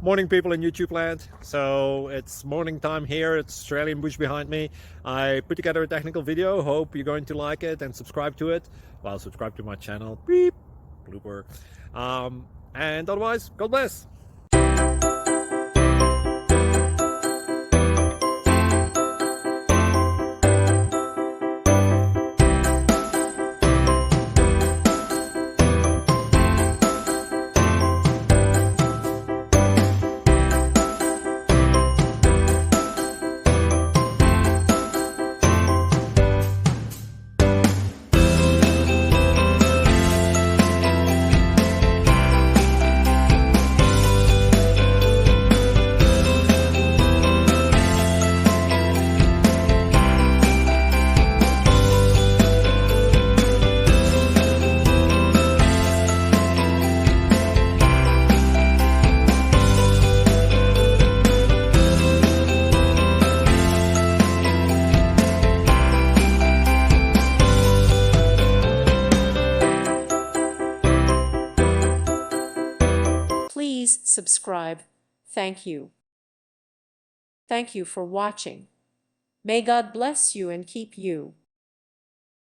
Morning, people in YouTube land. So it's morning time here. It's Australian bush behind me. I put together a technical video. Hope you're going to like it and subscribe to it. Well, subscribe to my channel. Beep. Blooper. And otherwise, God bless. Please subscribe. Thank you. Thank you for watching. May God bless you and keep you.